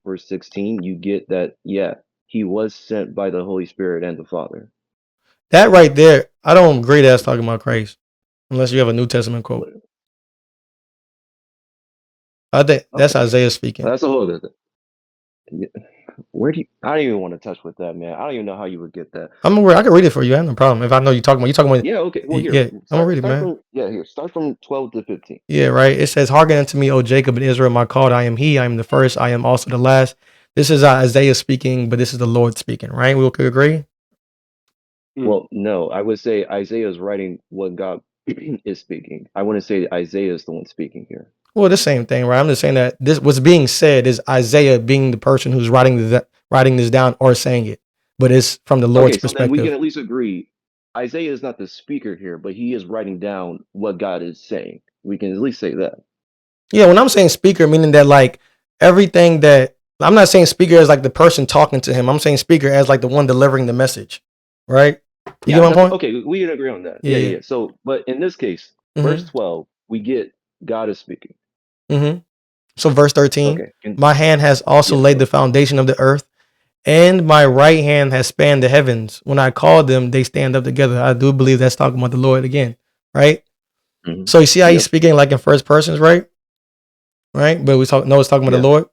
verse 16, you get that, yeah, he was sent by the Holy Spirit and the Father. That right there, I don't agree that's talking about Christ, unless you have a New Testament quote. I think that's Okay. Isaiah speaking. That's a whole other thing. Where do you? I don't even want to touch with that, man. I don't even know how you would get that. I can read it for you. I have no problem. If I know you're talking about, Yeah, okay. Well, here, yeah, I'm gonna read it, start man. from here. Start from 12 to 15. Yeah, right. It says, "Hearken unto me, O Jacob and Israel, my called. I am He. I am the first. I am also the last." This is Isaiah speaking, but this is the Lord speaking. Right? We could agree. Well, no, I would say Isaiah is writing what God is speaking. I want to say Isaiah is the one speaking here. Well, the same thing, right? I'm just saying that this what's being said is Isaiah being the person who's writing this down or saying it, but it's from the Lord's Okay, so then we can perspective. at least agree Isaiah is not the speaker here, but he is writing down what God is saying. We can at least say that. Yeah, when I'm saying speaker, meaning that like everything that I'm not saying speaker as like the person talking to him. I'm saying speaker as like the one delivering the message, right? You Yeah, get my that's point? okay. We can agree on that. Yeah, Yeah, yeah. yeah. So, but in this case, verse Mm-hmm. 12, we get God is speaking. Mm-hmm. So verse 13, Okay. And my hand has also yeah, laid the foundation of the earth, and my right hand has spanned the heavens. When I call them, they stand up together. I do believe that's talking about the Lord again, right? So you see how he's yep. speaking like in first persons, right? Right? But it's talking about the Yeah. Lord.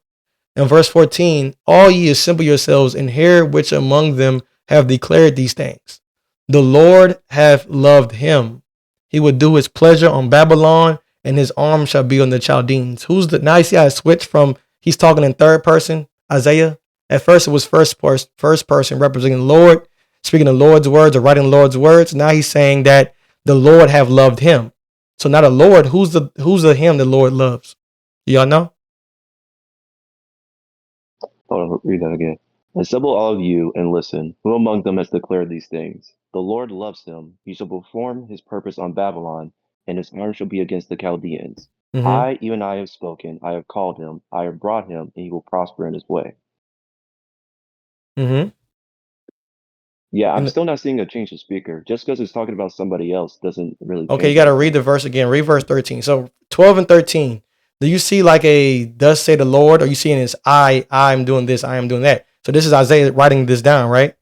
In verse 14, all ye assemble yourselves and hear which among them have declared these things. The Lord hath loved him. He would do his pleasure on Babylon, and his arm shall be on the Chaldeans. Who's the now you see how I switched from he's talking in third person, Isaiah? At first it was first person representing the Lord, speaking the Lord's words or writing the Lord's words. Now he's saying that the Lord have loved him. So now the Lord, who's the him the Lord loves? Y'all know? Hold on, read that again. Assemble all of you and listen. Who among them has declared these things? The Lord loves him. He shall perform his purpose on Babylon, and his arm shall be against the Chaldeans. Mm-hmm. Even I have spoken. I have called him. I have brought him, and he will prosper in his way. Mm-hmm. Yeah, I'm And still not seeing a change of speaker. Just because it's talking about somebody else doesn't really okay, you change got to read anything. the verse again. Read verse 13. So 12 and 13. Do you see like a thus say the Lord, or you seeing this I'm doing this, I am doing that? So this is Isaiah writing this down, right?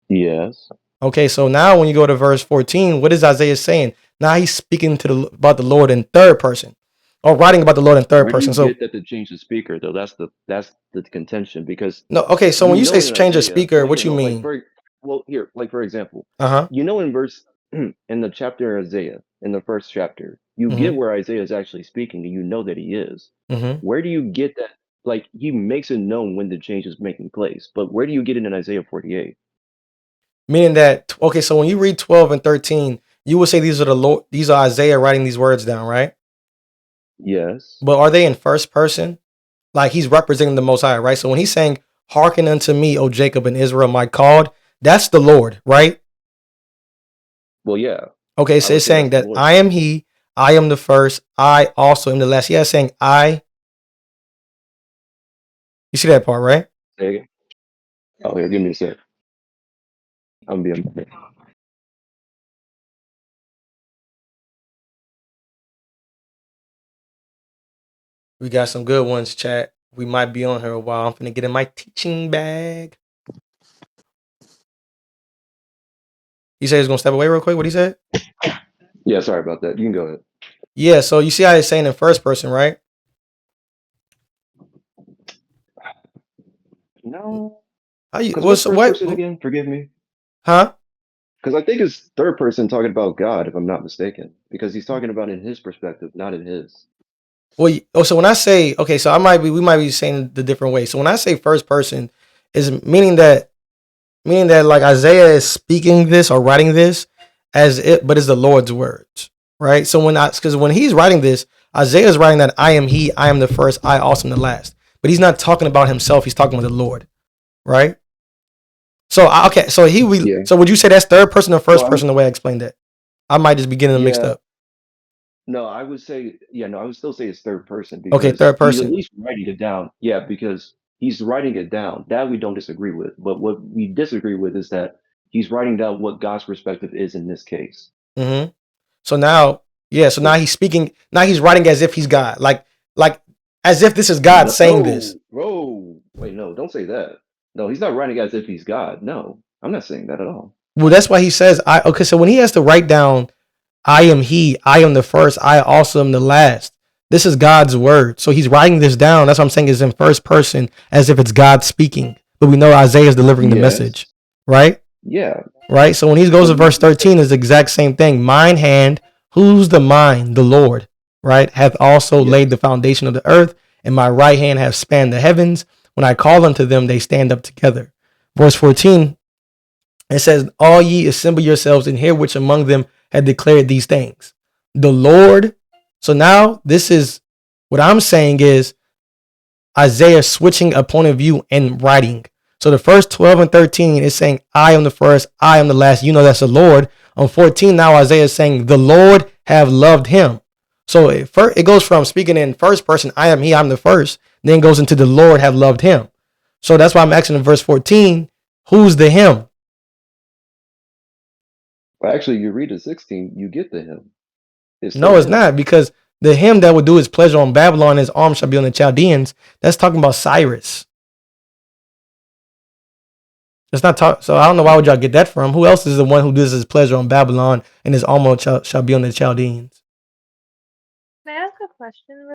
Yes. Okay, so now when you go to verse 14, what is Isaiah saying? Now he's speaking about the Lord in third person, or writing about the Lord in third Where do person. you So get that to change the speaker though? That's the contention because no, okay. So you when you say know in change of Isaiah, speaker, well what here, you well like mean? for well here, like for example, Uh-huh. you know in verse in the chapter of Isaiah, in the first chapter, you Mm-hmm. get where Isaiah is actually speaking and you know that he is. Mm-hmm. Where do you get that? Like he makes it known when the change is making place, but where do you get it in Isaiah 48? Meaning that okay, so when you read 12 and 13, you would say these are the Lord, these are Isaiah writing these words down, right? Yes. But are they in first person? Like he's representing the Most High, right? So when he's saying, "Hearken unto me, O Jacob and Israel, my called," that's the Lord, right? Well, yeah, Okay, I so would it's say that's saying the that Lord. I am He, I am the first, I also am the last. Yeah, it's saying I. You see that part, right? Say again. Oh, here, give me a sec. I'm being. We got some good ones, chat. We might be on here a while. I'm finna get in my teaching bag. You say he's gonna step away real quick. What he said? Yeah, sorry about that. You can go ahead. Yeah. So you see how it's saying in first person, right? No, How you? because what's What's first what? person again? Forgive me. Huh? Because I think it's third person talking about God, if I'm not mistaken. Because he's talking about in his perspective, not in his. Well, so when I say okay, so we might be saying the different way. So when I say first person, is meaning that like Isaiah is speaking this or writing this as it, but it's the Lord's words, right? So because when he's writing this, Isaiah is writing that I am He, I am the first, I also am the last. But he's not talking about himself; he's talking about the Lord, right? So okay, Yeah. so would you say that's third person or Well, first person the way I explained that? I might just be getting them mixed yeah. up. No, I would say, yeah, no, I would still say it's third person Okay, because third he's at person. least writing it down. Yeah, because he's writing it down. That we don't disagree with. But what we disagree with is that he's writing down what God's perspective is in this case. Mm-hmm. So now, yeah, so now he's speaking. Now he's writing as if he's God. Like As if this is God saying this. Bro. Wait, no, don't say that. No, he's not writing as if he's God. No, I'm not saying that at all. Well, that's why he says, okay, so when he has to write down, I am he, I am the first, I also am the last. This is God's word. So he's writing this down. That's what I'm saying is in first person as if it's God speaking. But we know Isaiah is delivering the message, right? Yeah. Right? So when he goes to verse 13, it's the exact same thing. Mine hand, who's the mine? The Lord, right? Hath also laid the foundation of the earth, and my right hand hath spanned the heavens. When I call unto them, they stand up together. Verse 14, it says, all ye assemble yourselves and hear which among them had declared these things. The Lord. So now this is what I'm saying is Isaiah switching a point of view and writing. So the first 12 and 13 is saying, I am the first, I am the last. You know, that's the Lord. On 14, now Isaiah is saying, the Lord have loved him. So it goes from speaking in first person, I am he, I'm the first, then goes into the Lord have loved him. So that's why I'm asking in verse 14, who's the him? Well, actually, you read the 16, you get the him. No, it's not, because the him that would do his pleasure on Babylon, his arm shall be on the Chaldeans. That's talking about Cyrus. It's not talk. So I don't know why would y'all get that from. Who else is the one who does his pleasure on Babylon and his arm shall be on the Chaldeans? Can I ask a question?